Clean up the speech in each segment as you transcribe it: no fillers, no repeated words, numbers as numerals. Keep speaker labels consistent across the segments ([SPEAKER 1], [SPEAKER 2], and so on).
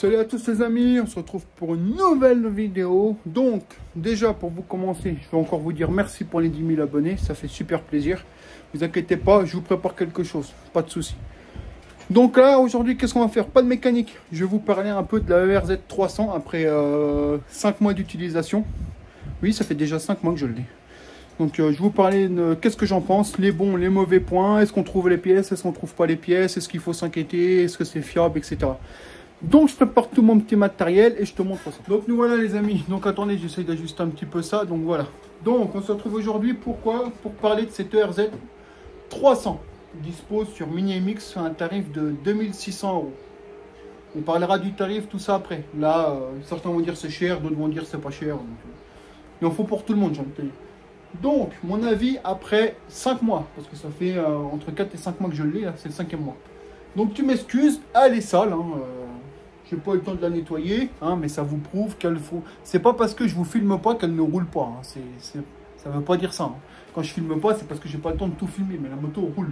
[SPEAKER 1] Salut à tous les amis, on se retrouve pour une nouvelle vidéo. Donc déjà pour vous commencer, je vais encore vous dire merci pour les 10 000 abonnés, ça fait super plaisir. Vous inquiétez pas, je vous prépare quelque chose, pas de souci. Donc là aujourd'hui qu'est-ce qu'on va faire? Pas de mécanique, je vais vous parler un peu de la ERZ 300 après 5 mois d'utilisation. Oui, ça fait déjà 5 mois que je l'ai. Donc je vais vous parler de qu'est-ce que j'en pense, les bons, les mauvais points, est-ce qu'on trouve les pièces, est-ce qu'on trouve pas les pièces, est-ce qu'il faut s'inquiéter, est-ce que c'est fiable, etc. Donc je prépare tout mon petit matériel et je te montre ça. Donc nous voilà les amis, donc attendez, j'essaye d'ajuster un petit peu ça, donc voilà. Donc on se retrouve aujourd'hui, pourquoi? Pour parler de cette ERZ 300, qui dispose sur Mini-MX à un tarif de 2600 €. On parlera du tarif, tout ça après. Là, certains vont dire c'est cher, d'autres vont dire c'est pas cher. Donc, il en faut pour tout le monde, j'ai envie de te dire. Donc, mon avis après 5 mois, parce que ça fait entre 4 et 5 mois que je l'ai, c'est le 5e mois. Donc tu m'excuses, elle est sale, hein, j'ai pas eu le temps de la nettoyer, hein, mais ça vous prouve qu'elle faut. C'est pas parce que je vous filme pas qu'elle ne roule pas, hein, ça veut pas dire ça. Hein. Quand je filme pas, c'est parce que j'ai pas le temps de tout filmer, mais la moto roule.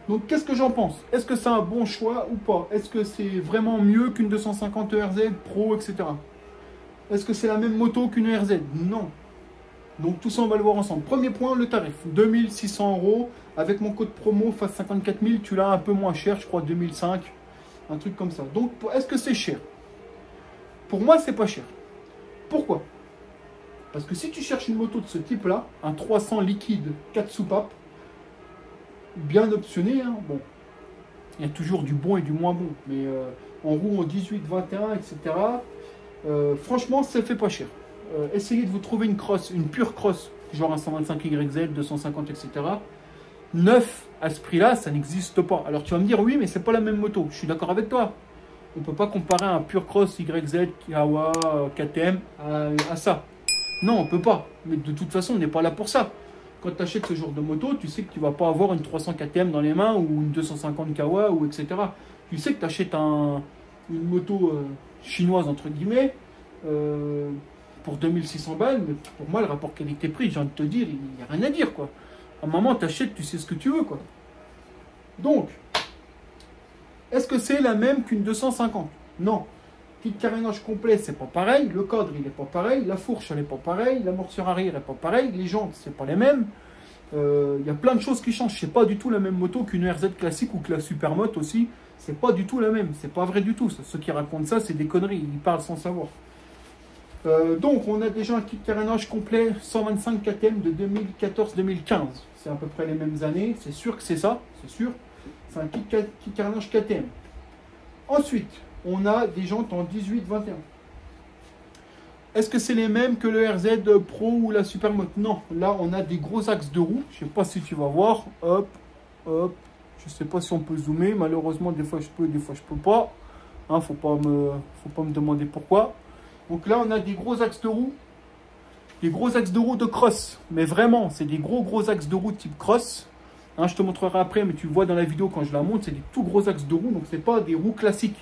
[SPEAKER 1] Donc qu'est-ce que j'en pense? Est-ce que c'est un bon choix ou pas? Est-ce que c'est vraiment mieux qu'une 250 ERZ Pro, etc. Est-ce que c'est la même moto qu'une ERZ? Non. Donc tout ça on va le voir ensemble. Premier point, le tarif, 2600 €. Avec mon code promo FAS 54 000, tu l'as un peu moins cher, je crois 2005, un truc comme ça. Donc est-ce que c'est cher? Pour moi c'est pas cher. Pourquoi? Parce que si tu cherches une moto de ce type là, un 300 liquide 4 soupapes, bien optionné, hein, bon, il y a toujours du bon et du moins bon, mais en roue en 18, 21, etc. Franchement ça fait pas cher. Essayez de vous trouver une cross, une pure cross, genre un 125 YZ, 250, etc. Neuf à ce prix-là, ça n'existe pas. Alors tu vas me dire, oui, mais c'est pas la même moto. Je suis d'accord avec toi. On ne peut pas comparer un pure cross YZ, Kawa, KTM à ça. Non, on ne peut pas. Mais de toute façon, on n'est pas là pour ça. Quand tu achètes ce genre de moto, tu sais que tu ne vas pas avoir une 300 KTM dans les mains ou une 250 Kawa, ou etc. Tu sais que tu achètes une moto chinoise, entre guillemets, pour 2600 balles. Mais pour moi, le rapport qualité-prix, j'ai envie de te dire, il n'y a rien à dire, quoi. À un moment, tu achètes, tu sais ce que tu veux, quoi. Donc, est-ce que c'est la même qu'une 250? Non. Kit carénage complet, c'est pas pareil. Le cadre, il n'est pas pareil. La fourche, elle n'est pas pareille. L'amortisseur arrière n'est pas pareil. Les jantes, c'est pas les mêmes. Il y a plein de choses qui changent. C'est pas du tout la même moto qu'une RZ classique ou que la Supermoto aussi. C'est pas du tout la même. C'est pas vrai du tout. Ceux qui racontent ça, c'est des conneries. Ils parlent sans savoir. Donc, on a déjà un kit carénage complet 125 KTM de 2014-2015. C'est à peu près les mêmes années. C'est sûr que c'est ça, c'est sûr. C'est un kit carénage KTM. Ensuite, on a des jantes en 18-21. Est-ce que c'est les mêmes que le RZ Pro ou la Supermoto? Non. Là, on a des gros axes de roue. Je ne sais pas si tu vas voir. Hop, hop. Je ne sais pas si on peut zoomer. Malheureusement, des fois je peux, des fois je peux pas. Hein, faut pas me demander pourquoi. Donc là, on a des gros axes de roue. Des gros axes de roue de cross. Mais vraiment, c'est des gros axes de roue type cross. Hein, je te montrerai après, mais tu vois dans la vidéo quand je la monte, c'est des tout gros axes de roue. Donc, ce n'est pas des roues classiques.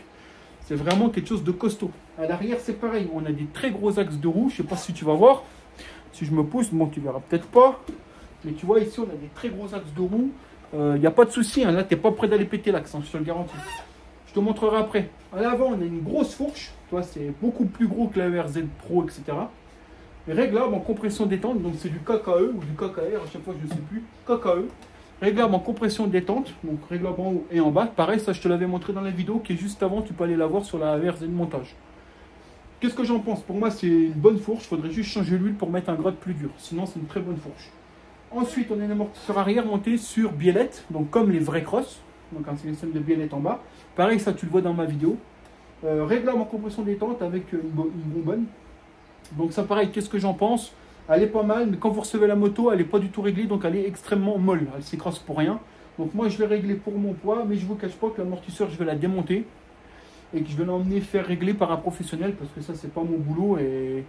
[SPEAKER 1] C'est vraiment quelque chose de costaud. À l'arrière, c'est pareil. On a des très gros axes de roue. Je ne sais pas si tu vas voir. Si je me pousse, bon, tu verras peut-être pas. Mais tu vois, ici, on a des très gros axes de roue. Il n'y a pas de souci. Hein, là, tu n'es pas prêt d'aller péter l'axe. Hein, je te le garantis. Je te montrerai après. À l'avant, on a une grosse fourche. Tu vois, c'est beaucoup plus gros que la ERZ Pro, etc. Réglable en compression détente. Donc, c'est du KKE ou du KKR. À chaque fois, je ne sais plus. KKE. Réglable en compression détente. Donc, réglable en haut et en bas. Pareil, ça, je te l'avais montré dans la vidéo qui est juste avant. Tu peux aller la voir sur la ERZ montage. Qu'est-ce que j'en pense? Pour moi, c'est une bonne fourche. Il faudrait juste changer l'huile pour mettre un grade plus dur. Sinon, c'est une très bonne fourche. Ensuite, on a un amortisseur arrière monté sur biellette. Donc, comme les vrais cross. Donc un système de biellette en bas. Pareil, ça tu le vois dans ma vidéo. Réglable en compression détente avec une bonbonne. Donc ça pareil, qu'est-ce que j'en pense? Elle est pas mal, mais quand vous recevez la moto, elle n'est pas du tout réglée, donc elle est extrêmement molle. Elle s'écrase pour rien. Donc moi je l'ai réglée pour mon poids, mais je ne vous cache pas que l'amortisseur, je vais la démonter. Et que je vais l'emmener faire régler par un professionnel, parce que ça c'est pas mon boulot. Et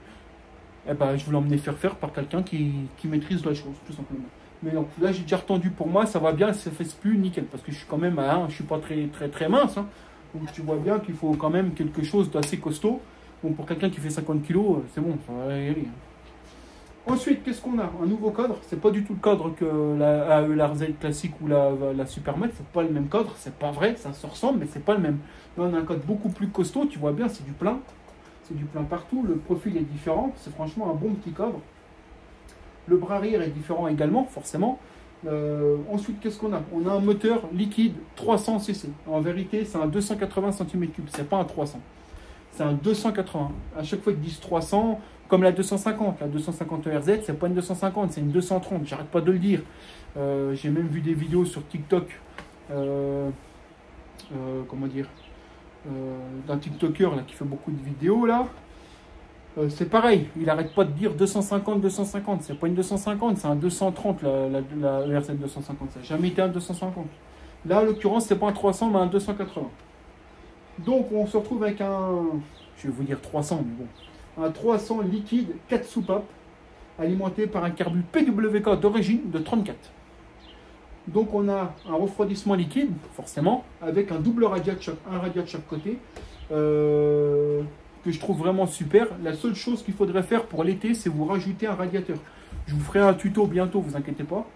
[SPEAKER 1] ben, je vais l'emmener faire par quelqu'un qui maîtrise la chose, tout simplement. Mais donc là, j'ai déjà retendu pour moi, ça va bien, ça ne fait plus nickel. Parce que je suis quand même, je suis pas très mince. Hein. Donc tu vois bien qu'il faut quand même quelque chose d'assez costaud. Bon, pour quelqu'un qui fait 50 kg, c'est bon, ça va y aller. Ensuite, qu'est-ce qu'on a? Un nouveau cadre. C'est pas du tout le cadre que la AE, la RZ classique ou la Supermet. C'est pas le même cadre. C'est pas vrai. Ça se ressemble, mais c'est pas le même. Là, on a un cadre beaucoup plus costaud. Tu vois bien, c'est du plein. C'est du plein partout. Le profil est différent. C'est franchement un bon petit cadre. Le bras arrière est différent également, forcément. Ensuite, qu'est-ce qu'on a? On a un moteur liquide 300 cc. En vérité, c'est un 280 cm3. C'est pas un 300. C'est un 280. À chaque fois qu'ils disent 300, comme la 250. La 250 ERZ, c'est pas une 250, c'est une 230. J'arrête pas de le dire. J'ai même vu des vidéos sur TikTok. Comment dire, d'un TikToker là, qui fait beaucoup de vidéos là. C'est pareil, il arrête pas de dire 250, 250. C'est pas une 250, c'est un 230 la ERZ 250. Ça n'a jamais été un 250. Là, en l'occurrence, c'est pas un 300, mais un 280. Donc, on se retrouve avec un, je vais vous dire 300, mais bon, un 300 liquide 4 soupapes alimenté par un carbu PWK d'origine de 34. Donc, on a un refroidissement liquide, forcément, avec un double radiat de chaque, un radiat de chaque côté, que je trouve vraiment super. La seule chose qu'il faudrait faire pour l'été, c'est vous rajouter un radiateur. Je vous ferai un tuto bientôt, vous inquiétez pas.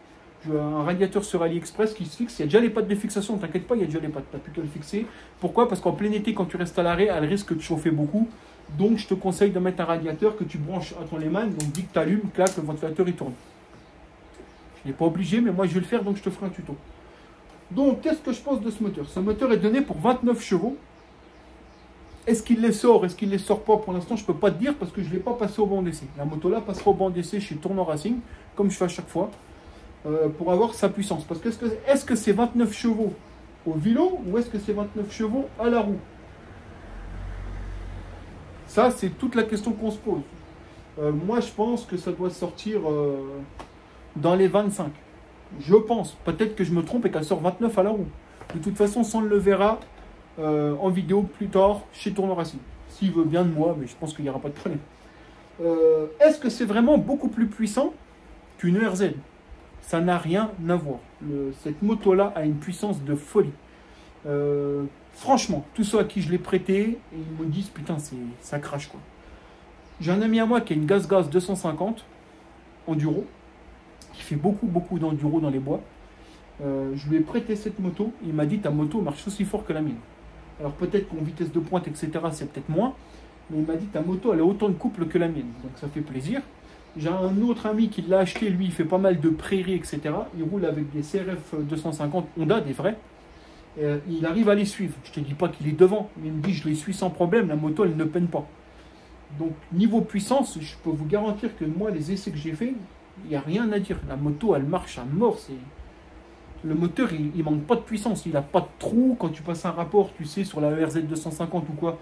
[SPEAKER 1] Un radiateur sur AliExpress qui se fixe. Il y a déjà les pattes de fixation, t'inquiète pas, il y a déjà les pattes, tu n'as plus qu'à le fixer. Pourquoi? Parce qu'en plein été, quand tu restes à l'arrêt, elle risque de chauffer beaucoup. Donc, je te conseille de mettre un radiateur que tu branches à ton Lehman. Donc, dès que tu allumes, clac, le ventilateur il tourne. Je n'ai pas obligé, mais moi je vais le faire, donc je te ferai un tuto. Donc, qu'est-ce que je pense de ce moteur? Ce moteur est donné pour 29 chevaux. Est-ce qu'il les sort? Est-ce qu'il les sort pas? Pour l'instant, je ne peux pas te dire parce que je ne l'ai pas passé au banc d'essai. La moto là passera au banc d'essai chez Tournant Racing, comme je fais à chaque fois. Pour avoir sa puissance. Parce que est-ce que c'est 29 chevaux au vélo ou est-ce que c'est 29 chevaux à la roue? Ça, c'est toute la question qu'on se pose. Moi, je pense que ça doit sortir dans les 25. Je pense. Peut-être que je me trompe et qu'elle sort 29 à la roue. De toute façon, on le verra en vidéo plus tard chez Tournant Racing. S'il veut bien de moi, mais je pense qu'il n'y aura pas de problème. Est-ce que c'est vraiment beaucoup plus puissant qu'une ERZ? Ça n'a rien à voir. Cette moto-là a une puissance de folie. Franchement, tous ceux à qui je l'ai prêté, ils me disent, putain, ça crache quoi. J'ai un ami à moi qui a une GazGaz 250 Enduro, qui fait beaucoup d'enduro dans les bois. Je lui ai prêté cette moto. Il m'a dit, ta moto marche aussi fort que la mienne. Alors peut-être qu'en vitesse de pointe, etc., c'est peut-être moins. Mais il m'a dit, ta moto, elle a autant de couple que la mienne. Donc ça fait plaisir. J'ai un autre ami qui l'a acheté, lui, il fait pas mal de prairies, etc. Il roule avec des CRF 250 Honda, des vrais. Il arrive à les suivre. Je te dis pas qu'il est devant, mais il me dit, je les suis sans problème, la moto, elle ne peine pas. Donc, niveau puissance, je peux vous garantir que moi, les essais que j'ai fait, il n'y a rien à dire. La moto, elle marche à mort. Le moteur, il manque pas de puissance. Il n'a pas de trou. Quand tu passes un rapport, tu sais, sur la ERZ 250 ou quoi,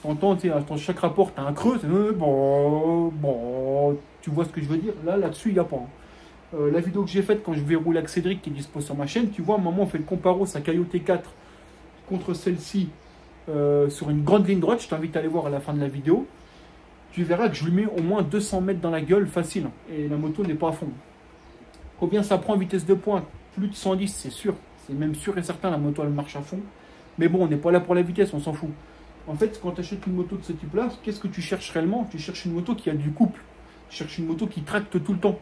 [SPEAKER 1] t'entends, dans chaque rapport, tu as un creux. Bon, tu vois ce que je veux dire? Là-dessus, il n'y a pas. La vidéo que j'ai faite quand je vais rouler avec Cédric, qui est dispo sur ma chaîne, tu vois, à un moment, on fait le comparo, sa Coyote 4 contre celle-ci sur une grande ligne droite. Je t'invite à aller voir à la fin de la vidéo. Tu verras que je lui mets au moins 200 mètres dans la gueule, facile. Et la moto n'est pas à fond. Combien ça prend en vitesse de pointe? Plus de 110, c'est sûr. C'est même sûr et certain, la moto, elle marche à fond. Mais bon, on n'est pas là pour la vitesse, on s'en fout. En fait, quand tu achètes une moto de ce type-là, qu'est-ce que tu cherches réellement? Tu cherches une moto qui a du couple. Tu cherches une moto qui tracte tout le temps.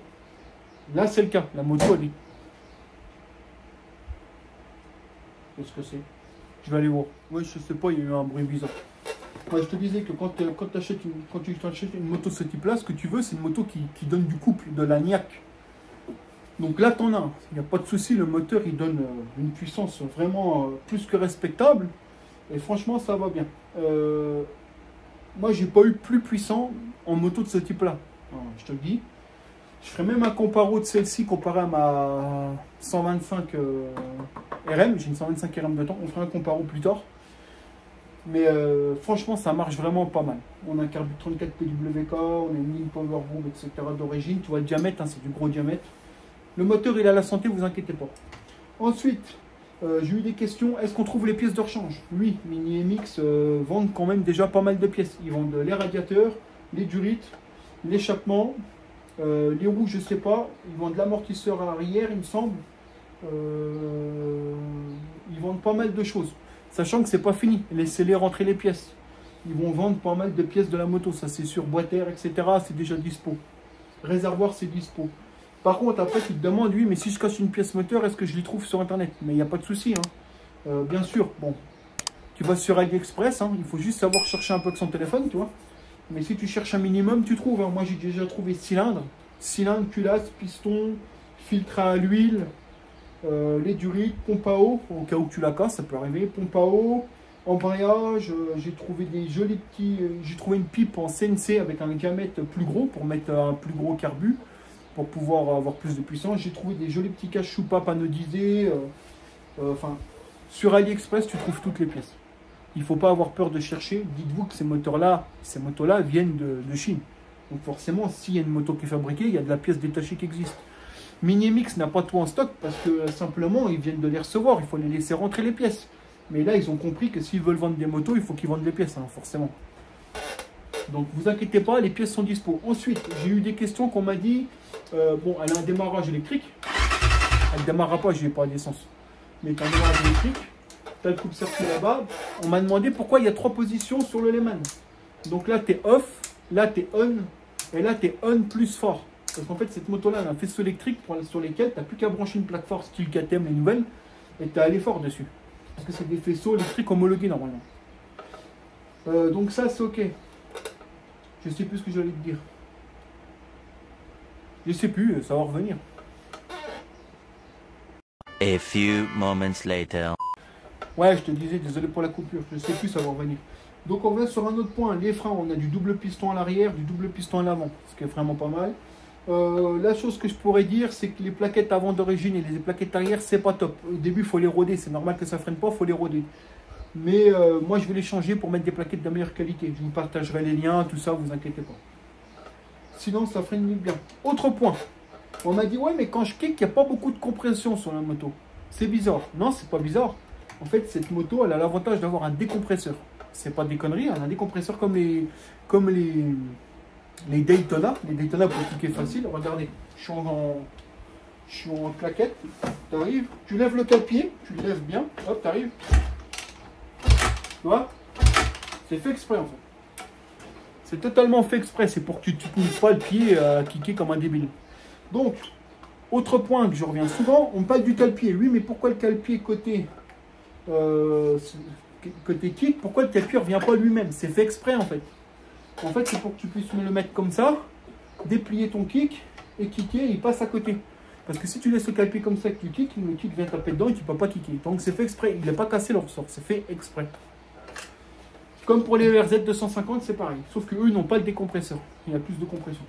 [SPEAKER 1] Là, c'est le cas. La moto, elle est... Qu'est-ce que c'est? Je vais aller voir. Oui, je sais pas, il y a eu un bruit bizarre. Moi, je te disais que quand tu achètes une moto de ce type-là, ce que tu veux, c'est une moto qui donne du couple, de la niaque. Donc là, t'en as. Il n'y a pas de souci, le moteur, il donne une puissance vraiment plus que respectable. Et franchement, ça va bien. Moi, j'ai pas eu plus puissant en moto de ce type-là. Je te le dis. Je ferai même un comparo de celle-ci comparé à ma 125 RM. J'ai une 125 RM dedans. On fera un comparo plus tard. Mais franchement, ça marche vraiment pas mal. On a un carbu 34 PWK, on a une ligne Powerbomb, etc. d'origine. Tu vois le diamètre, hein, c'est du gros diamètre. Le moteur, il a la santé, vous inquiétez pas. Ensuite, j'ai eu des questions. Est-ce qu'on trouve les pièces de rechange? Oui, Mini MX vendent quand même déjà pas mal de pièces. Ils vendent les radiateurs, les durites, l'échappement, les roues, je sais pas. Ils vendent l'amortisseur à arrière, il me semble. Ils vendent pas mal de choses. Sachant que c'est pas fini. Laissez-les rentrer les pièces. Ils vont vendre pas mal de pièces de la moto, ça c'est sûr. Boîte air, etc. C'est déjà dispo. Réservoir, c'est dispo. Par contre, après, tu te demandes, oui, mais si je casse une pièce moteur, est-ce que je les trouve sur Internet? Mais il n'y a pas de souci. Hein. Bien sûr, bon, tu vas sur AliExpress, hein, il faut juste savoir chercher un peu avec son téléphone, tu vois. Mais si tu cherches un minimum, tu trouves. Hein. Moi, j'ai déjà trouvé cylindre, culasse, piston, filtre à l'huile, les durites, pompe à eau, au cas où tu la casses, ça peut arriver, pompe à eau, embrayage, j'ai trouvé des jolis petits, j'ai trouvé une pipe en CNC avec un diamètre plus gros pour mettre un plus gros carbu, pour pouvoir avoir plus de puissance. J'ai trouvé des jolis petits caches soupapes anodisés, enfin, sur AliExpress, tu trouves toutes les pièces. Il ne faut pas avoir peur de chercher. Dites-vous que ces motos-là viennent de Chine. Donc forcément, s'il y a une moto qui est fabriquée, il y a de la pièce détachée qui existe. Minimix n'a pas tout en stock parce que simplement, ils viennent de les recevoir. Il faut les laisser rentrer les pièces. Mais là, ils ont compris que s'ils veulent vendre des motos, il faut qu'ils vendent les pièces, hein, forcément. Donc, vous inquiétez pas, les pièces sont dispo. Ensuite, j'ai eu des questions qu'on m'a dit, bon, elle a un démarrage électrique. Elle ne démarrera pas, je n'ai pas d'essence. Mais tu as un démarrage électrique. Tu as le coupe-circuit là-bas. On m'a demandé pourquoi il y a 3 positions sur le Lehman. Donc là, tu es off, là, tu es on, et là, tu es on plus fort. Parce qu'en fait, cette moto-là, elle a un faisceau électrique sur lesquels tu n'as plus qu'à brancher une plaque forte style KTM, les nouvelles, et tu as allé fort dessus. Parce que c'est des faisceaux électriques homologués normalement. Donc ça, c'est ok. Je sais plus ce que j'allais te dire. Je sais plus, ça va revenir.
[SPEAKER 2] A few moments later.
[SPEAKER 1] Ouais, je te disais, désolé pour la coupure, je sais plus, ça va revenir. Donc on va sur un autre point, les freins, on a du double piston à l'arrière, du double piston à l'avant, ce qui est vraiment pas mal. La chose que je pourrais dire, c'est que les plaquettes avant d'origine et les plaquettes arrière, c'est pas top. Au début, il faut les roder, c'est normal que ça freine pas, il faut les roder. Mais moi, je vais les changer pour mettre des plaquettes de meilleure qualité. Je vous partagerai les liens, tout ça, vous inquiétez pas. Sinon, ça freine bien. Autre point, on m'a dit, ouais, mais quand je kick, il n'y a pas beaucoup de compression sur la moto. C'est bizarre. Non, c'est pas bizarre. En fait, cette moto, elle a l'avantage d'avoir un décompresseur. C'est pas des conneries, elle a un décompresseur comme les Daytona. Les Daytona pour kicker facile. Regardez, je suis en claquette. Tu arrives, tu lèves le pied, tu le lèves bien. Hop, tu arrives. Tu vois? C'est fait exprès en fait. C'est totalement fait exprès. C'est pour que tu ne pousses pas le pied à kicker comme un débile. Donc, autre point que je reviens souvent, on parle du cale-pied. Oui, mais pourquoi le cale-pied côté kick, pourquoi le cale-pied ne revient pas lui-même? C'est fait exprès en fait. En fait, c'est pour que tu puisses me le mettre comme ça, déplier ton kick et kicker, il passe à côté. Parce que si tu laisses le cale-pied comme ça que tu kicks, le kick vient taper dedans et tu ne peux pas kicker. Donc c'est fait exprès, il n'est pas cassé le ressort, c'est fait exprès. Comme pour les RZ 250, c'est pareil. Sauf qu'eux, ils n'ont pas le décompresseur. Il y a plus de compression.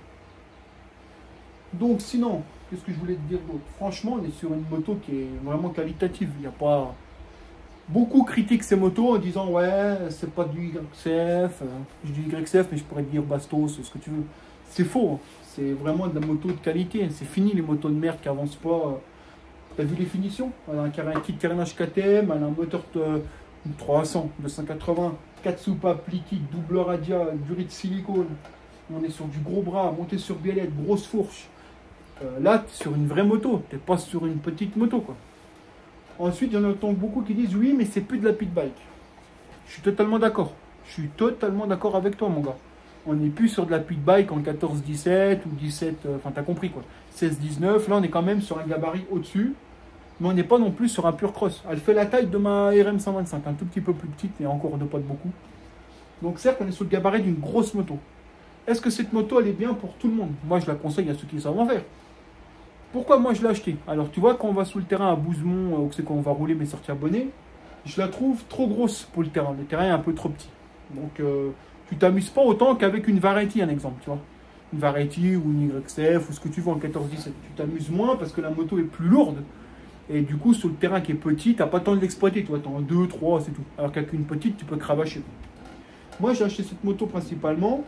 [SPEAKER 1] Donc sinon, qu'est-ce que je voulais te dire d'autre? Franchement, on est sur une moto qui est vraiment qualitative. Il n'y a pas... Beaucoup critiquent ces motos en disant ouais, c'est pas du YCF. Je dis YCF, mais je pourrais te dire Bastos, ce que tu veux. C'est faux. Hein. C'est vraiment de la moto de qualité. C'est fini les motos de merde qui avancent pas. T'as vu les finitions? Elle a un kit carénage KTM, elle a un moteur de 300, 280, 4 soupapes liquides, double radial, durée de silicone. On est sur du gros bras, monté sur biellette, grosse fourche. Là, tu es sur une vraie moto. Tu n'es pas sur une petite moto, quoi. Ensuite, il y en a beaucoup qui disent oui, mais c'est plus de la pit bike. Je suis totalement d'accord. Je suis totalement d'accord avec toi, mon gars. On n'est plus sur de la pit bike en 14-17 ou 17, enfin, t'as compris quoi. 16-19, là, on est quand même sur un gabarit au-dessus. Mais on n'est pas non plus sur un pur cross. Elle fait la taille de ma RM125, un tout petit peu plus petite, mais encore de pas de beaucoup. Donc, certes, on est sur le gabarit d'une grosse moto. Est-ce que cette moto, elle est bien pour tout le monde? Moi, je la conseille à ceux qui savent en faire. Pourquoi moi je l'ai acheté? Alors tu vois, quand on va sous le terrain à Bouzemont, où c'est qu'on va rouler mes sorties abonnées, je la trouve trop grosse pour le terrain. Le terrain est un peu trop petit. Donc tu t'amuses pas autant qu'avec une Variety, un exemple, tu vois. Une Variety ou une YCF ou ce que tu veux en 14-17. Tu t'amuses moins parce que la moto est plus lourde. Et du coup, sur le terrain qui est petit, tu n'as pas le temps de l'exploiter. Tu vois, tu en 2, 3, c'est tout. Alors qu'avec une petite, tu peux cravacher. Moi, j'ai acheté cette moto principalement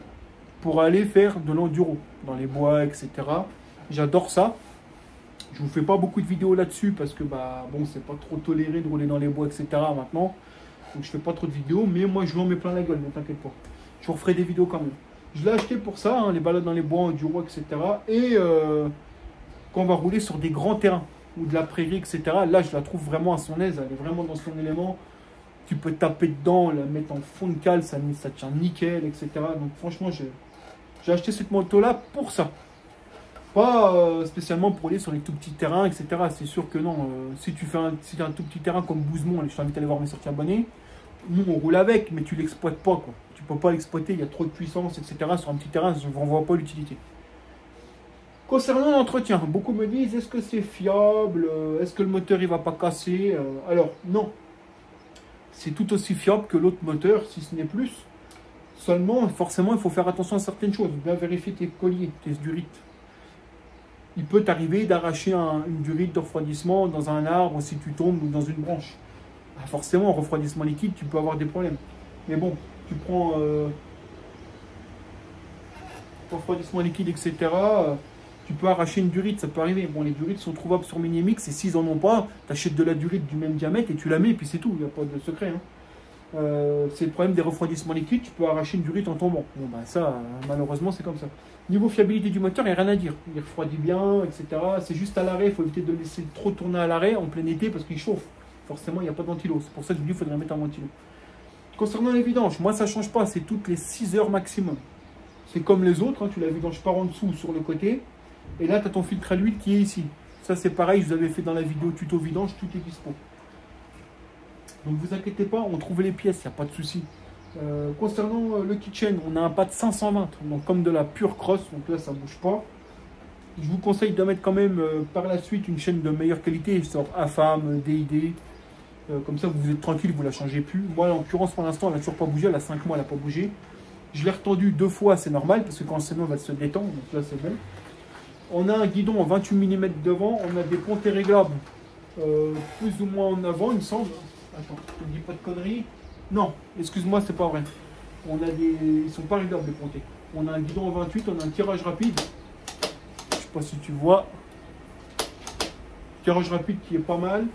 [SPEAKER 1] pour aller faire de l'enduro dans les bois, etc. J'adore ça. Je vous fais pas beaucoup de vidéos là-dessus parce que bah bon, c'est pas trop toléré de rouler dans les bois, etc. maintenant. Donc je fais pas trop de vidéos, mais moi je vais en mettre plein la gueule, ne t'inquiète pas. Je vous referai des vidéos quand même. Je l'ai acheté pour ça, hein, les balades dans les bois, enduro, etc. Et quand on va rouler sur des grands terrains ou de la prairie, etc. Là, je la trouve vraiment à son aise, elle est vraiment dans son élément. Tu peux taper dedans, la mettre en fond de cale, ça tient nickel, etc. Donc franchement, j'ai acheté cette moto-là pour ça. Pas spécialement pour aller sur les tout petits terrains, etc. C'est sûr que non. Si tu as un tout petit terrain comme Bouzemont, je t'invite à aller voir mes sorties abonnés. Nous, on roule avec, mais tu l'exploites pas, quoi. Tu peux pas l'exploiter, il y a trop de puissance, etc. Sur un petit terrain, je n'en vois pas l'utilité. Concernant l'entretien, beaucoup me disent, est-ce que c'est fiable? Est-ce que le moteur, il va pas casser? Alors, non. C'est tout aussi fiable que l'autre moteur, si ce n'est plus. Seulement, forcément, il faut faire attention à certaines choses. Bien vérifier tes colliers, tes durites. Il peut t'arriver d'arracher une durite de refroidissement dans un arbre si tu tombes ou dans une branche. Forcément, en refroidissement liquide, tu peux avoir des problèmes. Mais bon, tu prends refroidissement liquide, etc. Tu peux arracher une durite, ça peut arriver. Bon, les durites sont trouvables sur Minimix et s'ils n'en ont pas, tu achètes de la durite du même diamètre et tu la mets et puis c'est tout, il n'y a pas de secret. Hein. C'est le problème des refroidissements liquides, tu peux arracher une durite en tombant. Bon, ben ça, malheureusement, c'est comme ça. Niveau fiabilité du moteur, il n'y a rien à dire. Il refroidit bien, etc. C'est juste à l'arrêt, il faut éviter de le laisser trop tourner à l'arrêt en plein été parce qu'il chauffe. Forcément, il n'y a pas de ventilo. C'est pour ça que je dis qu'il faudrait mettre un ventilo. Concernant les vidanges, moi, ça ne change pas. C'est toutes les 6 heures maximum. C'est comme les autres. Hein, tu la vidanges par en dessous ou sur le côté. Et là, tu as ton filtre à l'huile qui est ici. Ça, c'est pareil. Je vous avais fait dans la vidéo tuto vidange. Tout est dispo. Donc, vous inquiétez pas. On trouve les pièces. Il n'y a pas de souci. Concernant le kitchen, on a un pad 520. Donc, comme de la pure crosse. Donc là, ça ne bouge pas. Je vous conseille de mettre quand même par la suite une chaîne de meilleure qualité. Genre AFAM, DID. Comme ça, vous êtes tranquille, vous ne la changez plus. Moi, en l'occurrence, pour l'instant, elle n'a toujours pas bougé. Elle a 5 mois, elle n'a pas bougé. Je l'ai retendue 2 fois, c'est normal, parce que quand c'est long, elle va se détendre. Donc là, c'est bon. On a un guidon en 28 mm devant. On a des pontées réglables plus ou moins en avant, il me semble. Attends, je ne dis pas de conneries. Non, excuse-moi, c'est pas vrai. Ils ne sont pas réglables, les pontées. On a un guidon en 28, on a un tirage rapide. Je ne sais pas si tu vois. Tirage rapide qui est pas mal.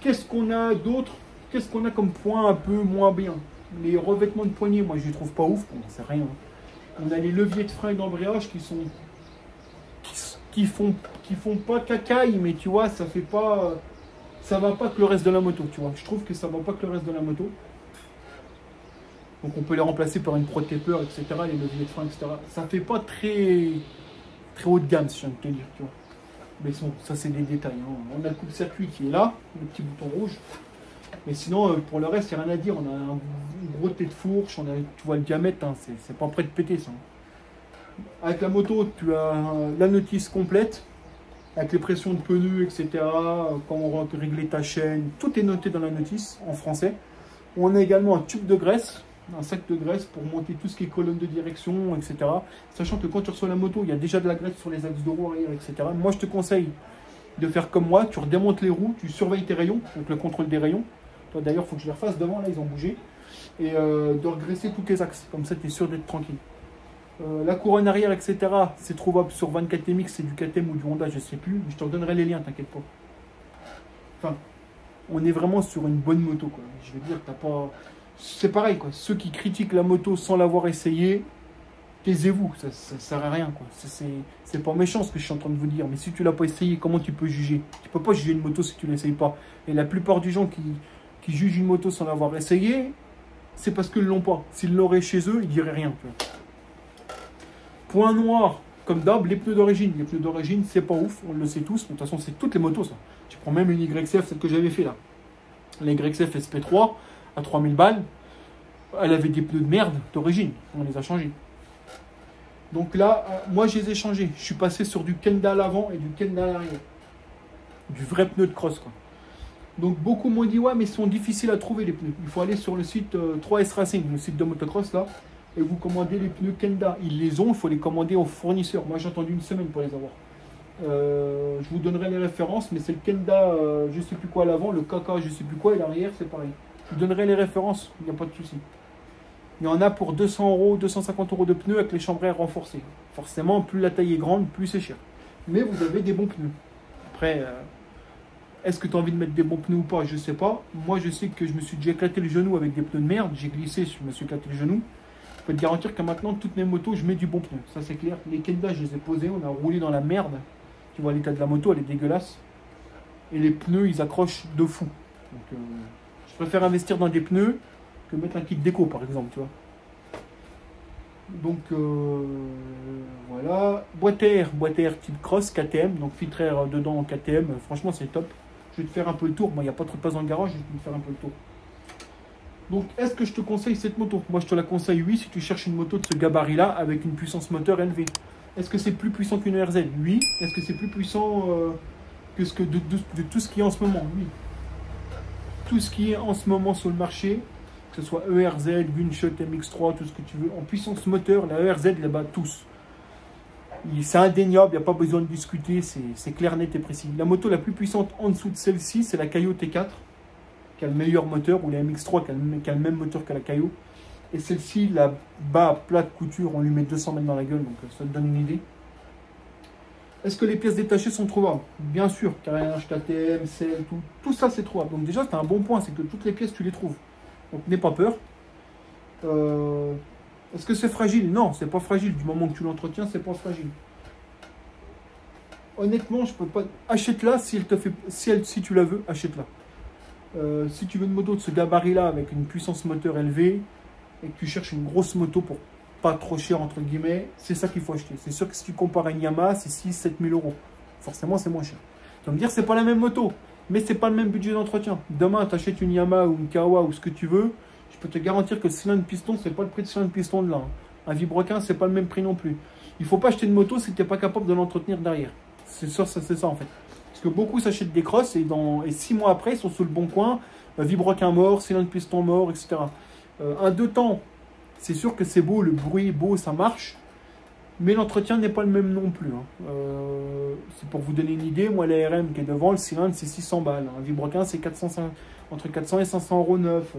[SPEAKER 1] Qu'est-ce qu'on a d'autre? Qu'est-ce qu'on a comme point un peu moins bien? Les revêtements de poignée, moi je les trouve pas ouf, bon, c'est rien. On a les leviers de frein et d'embrayage qui font pas cacaille, mais tu vois, ça fait pas, ça va pas que le reste de la moto, tu vois. Je trouve que ça va pas que le reste de la moto. Donc on peut les remplacer par une pro-taper, etc. Les leviers de frein, etc. Ça fait pas très haut de gamme, si je viens de te dire, tu vois. Mais bon, ça c'est des détails. Hein. On a le coupe-circuit qui est là, le petit bouton rouge. Mais sinon, pour le reste, il n'y a rien à dire. On a un gros tête de fourche, tu vois le diamètre, hein, c'est pas prêt de péter ça. Avec la moto, tu as la notice complète, avec les pressions de pneus, etc. Quand on va régler ta chaîne, tout est noté dans la notice en français. On a également un tube de graisse, un sac de graisse pour monter tout ce qui est colonne de direction, etc. Sachant que quand tu reçois la moto, il y a déjà de la graisse sur les axes de roue arrière, etc. Moi, je te conseille de faire comme moi, tu redémontes les roues, tu surveilles tes rayons, donc le contrôle des rayons. Toi d'ailleurs, il faut que je les refasse devant, là ils ont bougé. Et de regresser tous les axes, comme ça tu es sûr d'être tranquille. La couronne arrière, etc. C'est trouvable sur 24MX, c'est du KTM ou du Honda, je ne sais plus. Je te redonnerai les liens, t'inquiète pas. Enfin, on est vraiment sur une bonne moto, quoi. Je veux dire, t'as pas... C'est pareil, quoi. Ceux qui critiquent la moto sans l'avoir essayé, taisez-vous, ça sert à rien, quoi. C'est pas méchant ce que je suis en train de vous dire, mais si tu l'as pas essayé, comment tu peux juger? Tu peux pas juger une moto si tu l'essayes pas. Et la plupart des gens qui jugent une moto sans l'avoir essayé, c'est parce qu'ils l'ont pas. S'ils l'auraient chez eux, ils diraient rien. Tu vois. Point noir, comme d'hab, les pneus d'origine. Les pneus d'origine, c'est pas ouf, on le sait tous. De toute façon, c'est toutes les motos, ça. Tu prends même une YCF, celle que j'avais fait là. La YCF SP3 à 3000 balles, elle avait des pneus de merde d'origine. On les a changés. Donc là, moi, je les ai changés. Je suis passé sur du Kenda à l'avant et du Kenda à l'arrière. Du vrai pneu de cross, quoi. Donc beaucoup m'ont dit, ouais, mais ils sont difficiles à trouver les pneus. Il faut aller sur le site 3S Racing, le site de motocross là, et vous commandez les pneus Kenda. Ils les ont, il faut les commander aux fournisseurs. Moi j'ai attendu une semaine pour les avoir. Je vous donnerai les références, mais c'est le Kenda, je sais plus quoi à l'avant, le KK, je sais plus quoi, et l'arrière c'est pareil. Je vous donnerai les références, il n'y a pas de souci. Il y en a pour 200 €, 250 € de pneus avec les chambres à air renforcées. Forcément, plus la taille est grande, plus c'est cher. Mais vous avez des bons pneus. Après... est-ce que tu as envie de mettre des bons pneus ou pas? Je sais pas. Moi, je sais que je me suis déjà éclaté le genou avec des pneus de merde. J'ai glissé, je me suis éclaté le genou. Je peux te garantir que maintenant, toutes mes motos, je mets du bon pneu. Ça, c'est clair. Les Kenda, je les ai posés. On a roulé dans la merde. Tu vois l'état de la moto, elle est dégueulasse. Et les pneus, ils accrochent de fou. Donc, je préfère investir dans des pneus que mettre un kit déco, par exemple. Tu vois. Donc, Voilà. Boîte à air type cross KTM. Donc filtre air dedans en KTM. Franchement, c'est top. Je vais te faire un peu le tour. Moi, il n'y a pas trop de place dans le garage. Je vais te faire un peu le tour. Donc, est-ce que je te conseille cette moto? Moi, je te la conseille, oui, si tu cherches une moto de ce gabarit-là avec une puissance moteur élevée. Est-ce que c'est plus puissant qu'une RZ? Oui. Est-ce que c'est plus puissant que de tout ce qui est en ce moment? Oui. Tout ce qui est en ce moment sur le marché, que ce soit ERZ, Gunshot, MX3, tout ce que tu veux, en puissance moteur, la ERZ les bat tous. C'est indéniable, il n'y a pas besoin de discuter, c'est clair, net et précis. La moto la plus puissante en dessous de celle-ci, c'est la Caio T4, qui a le meilleur moteur, ou la MX3 qui a le même moteur que la Caio. Et celle-ci, la bat à plat de couture, on lui met 200 mètres dans la gueule, donc ça te donne une idée. Est-ce que les pièces détachées sont trouvables? Bien sûr, carénage, KTM, selle, tout ça c'est trouvable. Donc déjà, c'est un bon point, c'est que toutes les pièces, tu les trouves. Donc n'aie pas peur. Est-ce que c'est fragile? Non, c'est pas fragile. Du moment que tu l'entretiens, c'est pas fragile. Honnêtement, je peux pas. Achète-la si elle te fait, si tu la veux, achète-la. Si tu veux une moto de ce gabarit-là avec une puissance moteur élevée et que tu cherches une grosse moto pour pas trop cher entre guillemets, c'est ça qu'il faut acheter. C'est sûr que si tu compares à une Yamaha, c'est 6-7 000 euros. Forcément, c'est moins cher. Tu vas me dire, c'est pas la même moto, mais c'est pas le même budget d'entretien. Demain, tu achètes une Yamaha ou une Kawa ou ce que tu veux, je peux te garantir que le cylindre piston, c'est pas le prix de cylindre piston de là. Un vibroquin, c'est pas le même prix non plus. Il faut pas acheter une moto si tu n'es pas capable de l'entretenir derrière. C'est sûr, c'est ça en fait. Parce que beaucoup s'achètent des crosses et 6 mois après, ils sont sous le bon coin, vibroquin mort, cylindre piston mort, etc. Un 2 temps, c'est sûr que c'est beau, le bruit est beau, ça marche, mais l'entretien n'est pas le même non plus. C'est pour vous donner une idée, moi la RM qui est devant, le cylindre c'est 600 balles, un vibroquin c'est entre 400 et 500 euros neuf.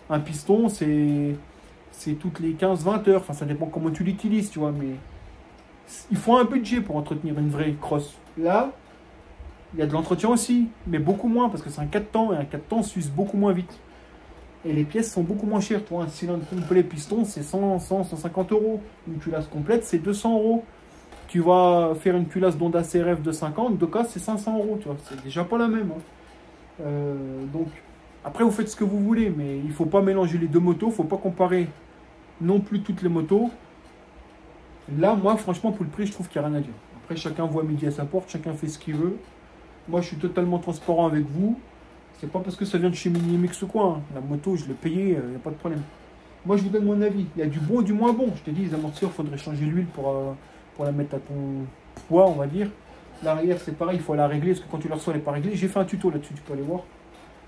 [SPEAKER 1] Un piston c'est toutes les 15-20 heures, enfin ça dépend comment tu l'utilises, tu vois, mais il faut un budget pour entretenir une vraie crosse. Là, il y a de l'entretien aussi, mais beaucoup moins, parce que c'est un 4 temps, et un 4 temps s'use beaucoup moins vite. Et les pièces sont beaucoup moins chères. Pour un cylindre complet piston, c'est 150 euros. Une culasse complète, c'est 200 euros. Tu vas faire une culasse d'Honda CRF de 50, de cas, c'est 500 euros. Tu vois, c'est déjà pas la même. Donc, après, vous faites ce que vous voulez, mais il ne faut pas mélanger les deux motos. Il ne faut pas comparer non plus toutes les motos. Là, moi, franchement, pour le prix, je trouve qu'il n'y a rien à dire. Après, chacun voit midi à sa porte, chacun fait ce qu'il veut. Moi, je suis totalement transparent avec vous. C'est pas parce que ça vient de chez Minimix ou quoi. Hein. La moto, je l'ai payée, il n'y a pas de problème. Moi, je vous donne mon avis. Il y a du bon et du moins bon. Je t'ai dit, les amortisseurs, il faudrait changer l'huile pour la mettre à ton poids, on va dire. L'arrière, c'est pareil, il faut la régler, parce que quand tu la reçois, elle n'est pas réglée. J'ai fait un tuto là-dessus, tu peux aller voir.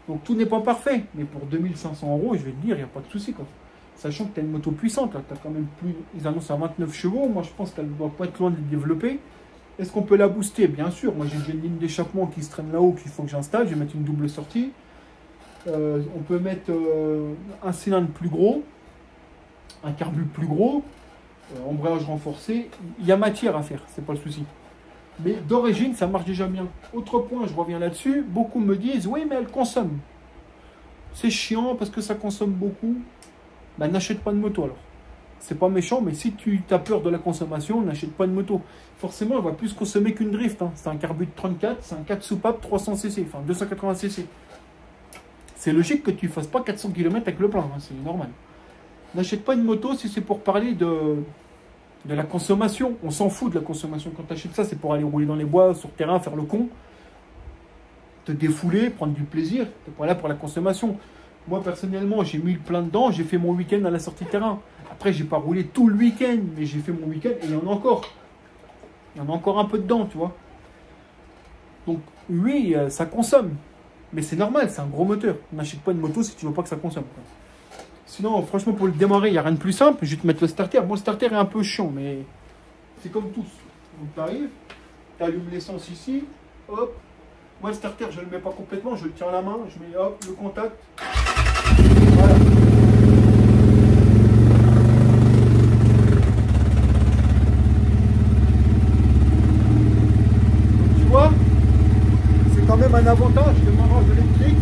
[SPEAKER 1] Donc, tout n'est pas parfait. Mais pour 2500 euros, je vais te dire, il n'y a pas de souci, quoi. Sachant que tu as une moto puissante, tu as quand même plus. Ils annoncent à 29 chevaux. Moi, je pense qu'elle ne doit pas être loin de les développer. Est-ce qu'on peut la booster? Bien sûr. Moi, j'ai déjà une ligne d'échappement qui se traîne là-haut qu'il faut que j'installe. Je vais mettre une double sortie. On peut mettre un cylindre plus gros, un carbu plus gros, embrayage renforcé. Il y a matière à faire, c'est pas le souci. Mais d'origine, ça marche déjà bien. Autre point, je reviens là-dessus. Beaucoup me disent, oui, mais elle consomme. C'est chiant parce que ça consomme beaucoup. Ben, n'achète pas de moto alors. C'est pas méchant, mais si tu as peur de la consommation, n'achète pas de moto. Forcément, elle va plus consommer qu'une drift. Hein. C'est un carbu de 34, c'est un 4 soupape 300 cc, enfin 280 cc. C'est logique que tu ne fasses pas 400 km avec le plein, hein, c'est normal. N'achète pas une moto si c'est pour parler de la consommation. On s'en fout de la consommation. Quand tu achètes ça, c'est pour aller rouler dans les bois, sur le terrain, faire le con. Te défouler, prendre du plaisir. Tu n'es pas là pour la consommation. Moi, personnellement, j'ai mis le plein dedans. J'ai fait mon week-end à la sortie de terrain. Après, j'ai pas roulé tout le week-end, mais j'ai fait mon week-end et il y en a encore. Il y en a encore un peu dedans, tu vois. Donc, oui, ça consomme. Mais c'est normal, c'est un gros moteur. N'achète pas une moto si tu veux pas que ça consomme. Sinon, franchement, pour le démarrer, il n'y a rien de plus simple. Je vais te mettre le starter. Bon, le starter est un peu chiant, mais c'est comme tous. Donc, tu arrives, tu allumes l'essence ici, hop. Moi, le starter, je ne le mets pas complètement, je le tiens à la main, je mets hop, le contact. Voilà. Tu vois, c'est quand même un avantage de démarrage électrique.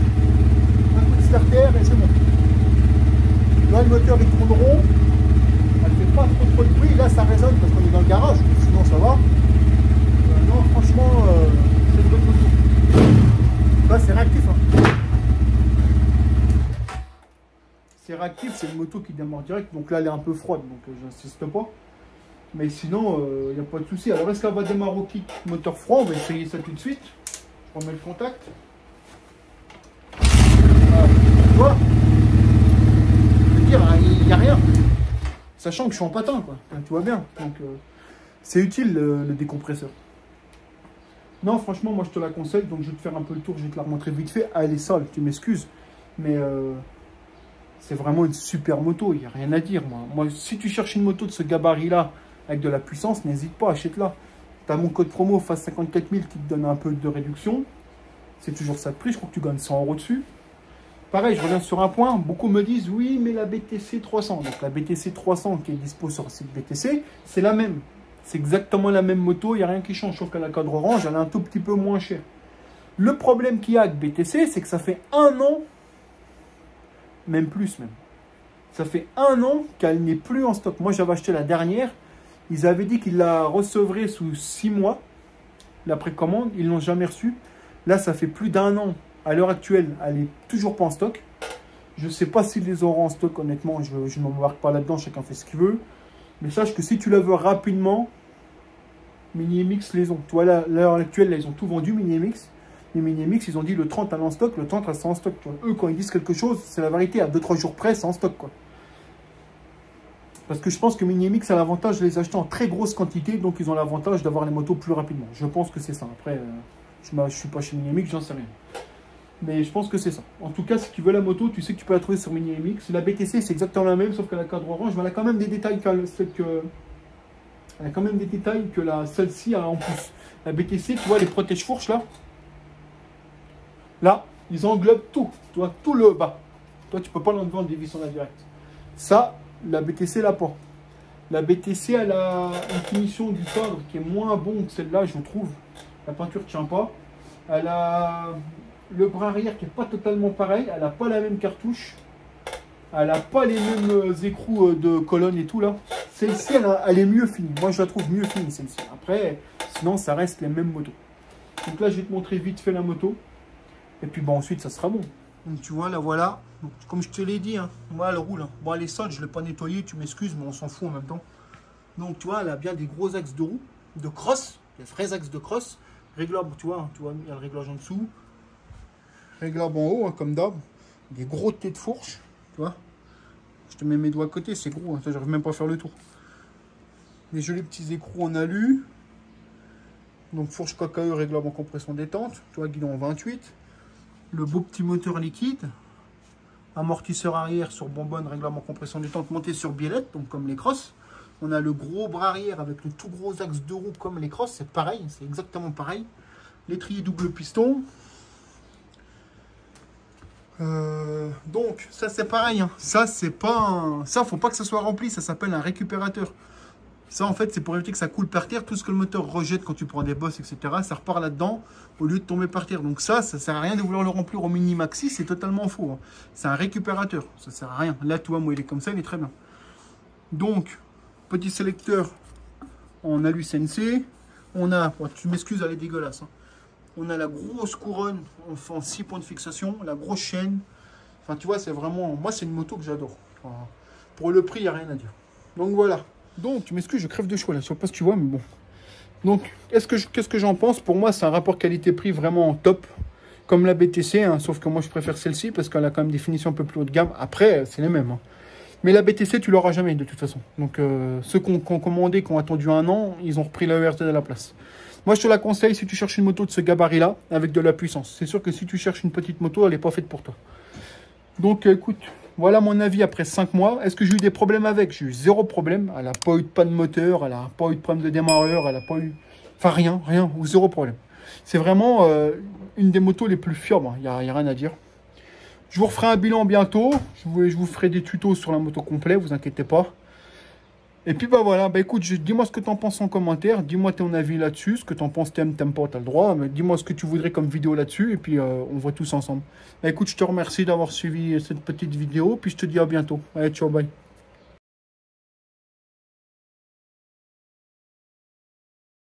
[SPEAKER 1] Un coup de starter et c'est bon. Là, le moteur il tourne rond, elle fait pas trop de bruit. Là, ça résonne parce qu'on est dans le garage, sinon ça va. Non, franchement, c'est une bonne moto. Là, c'est réactif. Hein. C'est réactif, c'est une moto qui démarre direct. Donc là, elle est un peu froide, donc j'insiste pas. Mais sinon, il n'y a pas de souci. Alors, est-ce qu'elle va démarrer au kick moteur froid? On va essayer ça tout de suite. Je remets le contact. Voilà. Tu vois? Je veux dire, il n'y a rien. Sachant que je suis en patin, quoi. Tu vois bien. Donc, c'est utile, le décompresseur. Non, franchement, moi, je te la conseille. Donc, je vais te faire un peu le tour. Je vais te la remontrer vite fait. Ah, elle est sale. Tu m'excuses. Mais c'est vraiment une super moto. Il n'y a rien à dire, moi. Si tu cherches une moto de ce gabarit-là, avec de la puissance, n'hésite pas, achète-la. Tu as mon code promo FAS 54 000 qui te donne un peu de réduction. C'est toujours ça de prix, je crois que tu gagnes 100 € dessus. Pareil, je reviens sur un point. Beaucoup me disent, oui, mais la BTC 300. Donc la BTC 300 qui est dispo sur le site BTC, c'est la même. C'est exactement la même moto, il n'y a rien qui change. Sauf qu'à la cadre orange, elle est un tout petit peu moins chère. Le problème qu'il y a avec BTC, c'est que ça fait 1 an, même plus même. Ça fait 1 an qu'elle n'est plus en stock. Moi, j'avais acheté la dernière. Ils avaient dit qu'ils la recevraient sous 6 mois, la précommande. Ils ne l'ont jamais reçue. Là, ça fait plus d'1 an. À l'heure actuelle, elle n'est toujours pas en stock. Je ne sais pas s'ils les auront en stock, honnêtement. Je ne m'embarque pas là-dedans, chacun fait ce qu'il veut. Mais sache que si tu la veux rapidement, Mini MX les ont. Tu vois, là, à l'heure actuelle, là, ils ont tout vendu, Mini MX. Les Mini MX, ils ont dit le 30 elle est en stock, le 30 elle est en stock. Tu vois. Eux, quand ils disent quelque chose, c'est la vérité. À 2-3 jours près, c'est en stock, quoi. Parce que je pense que Mini MX a l'avantage de les acheter en très grosse quantité, donc ils ont l'avantage d'avoir les motos plus rapidement. Je pense que c'est ça. Après, je ne suis pas chez Mini MX, j'en sais rien. Mais je pense que c'est ça. En tout cas, si tu veux la moto, tu sais que tu peux la trouver sur Mini MX. La BTC, c'est exactement la même, sauf qu'elle a cadre orange, mais elle a quand même des détails elle a quand même des détails que celle-ci a en plus. La BTC, tu vois, les protège-fourches là. Là, ils englobent tout. Tu vois, tout le bas. Toi, tu peux pas l'enlever en dévissant la direct. Ça, la BTC l'a pas. La BTC, elle a une finition du cadre qui est moins bon que celle-là, je trouve. La peinture ne tient pas. Elle a le bras arrière qui n'est pas totalement pareil. Elle n'a pas la même cartouche. Elle n'a pas les mêmes écrous de colonne et tout là. Celle-ci, elle est mieux finie. Moi, je la trouve mieux finie, celle-ci. Après, sinon, ça reste les mêmes motos. Donc là, je vais te montrer vite fait la moto. Et puis, bon, ensuite, ça sera bon. Donc, tu vois, la voilà. Donc, comme je te l'ai dit, hein, moi, elle roule. Hein. Bon, elle est sale, je ne l'ai pas nettoyée, tu m'excuses, mais on s'en fout en même temps. Donc, tu vois, elle a bien des gros axes de roue, de crosse, des vrais axes de crosse. Réglable, tu vois, il y a le réglage en dessous. Réglable en haut, hein, comme d'hab. Des gros têtes de fourche, tu vois. Je te mets mes doigts à côté, c'est gros, hein, j'arrive même pas à faire le tour. Des jolis petits écrous en alu. Donc, fourche KKE, réglable en compression détente. Tu vois, guidon en 28. Le beau petit moteur liquide. Amortisseur arrière sur bonbonne, réglable en compression détente, monté sur biellette, donc comme les crosses. On a le gros bras arrière avec le tout gros axe de roue comme les crosses, c'est pareil, c'est exactement pareil. L'étrier double piston. Donc ça c'est pareil, hein. Ça c'est pas ça faut pas que ça soit rempli, ça s'appelle un récupérateur. Ça en fait c'est pour éviter que ça coule par terre, tout ce que le moteur rejette quand tu prends des bosses etc, ça repart là-dedans au lieu de tomber par terre. Donc ça sert à rien de vouloir le remplir au mini maxi, c'est totalement faux, hein. C'est un récupérateur, ça sert à rien. Là tu vois, moi il est comme ça, il est très bien. Donc petit sélecteur en alu CNC. On a, oh, tu m'excuses, elle est dégueulasse, hein. On a la grosse couronne en 6 points de fixation, la grosse chaîne. Enfin, tu vois, c'est vraiment... Moi, c'est une moto que j'adore. Enfin, pour le prix, il n'y a rien à dire. Donc, voilà. Donc, tu m'excuses, je crève de chaud, là. Je ne sais pas si tu vois, mais bon. Donc, qu'est-ce que j'en pense? Pour moi, c'est un rapport qualité-prix vraiment top. Comme la BTC, hein, sauf que moi, je préfère celle-ci parce qu'elle a quand même des finitions un peu plus haut de gamme. Après, c'est les mêmes, hein. Mais la BTC, tu l'auras jamais, de toute façon. Donc, ceux qui ont commandé, qui ont attendu 1 an, ils ont repris la ERZ à la place. Moi, je te la conseille si tu cherches une moto de ce gabarit-là, avec de la puissance. C'est sûr que si tu cherches une petite moto, elle n'est pas faite pour toi. Donc, écoute, voilà mon avis après 5 mois. Est-ce que j'ai eu des problèmes avec? J'ai eu 0 problème. Elle n'a pas eu de panne moteur, elle n'a pas eu de problème de démarreur, elle n'a pas eu... Enfin, rien, ou 0 problème. C'est vraiment une des motos les plus fiables, il n'y a rien à dire. Je vous referai un bilan bientôt. Je vous ferai des tutos sur la moto complet, vous inquiétez pas. Et puis bah voilà, bah écoute, dis-moi ce que tu en penses en commentaire, dis-moi ton avis là-dessus, ce que tu en penses, t'aimes pas, t'as le droit, mais dis-moi ce que tu voudrais comme vidéo là-dessus, et puis on voit tous ensemble. Bah écoute, je te remercie d'avoir suivi cette petite vidéo, puis je te dis à bientôt. Allez, ciao, bye.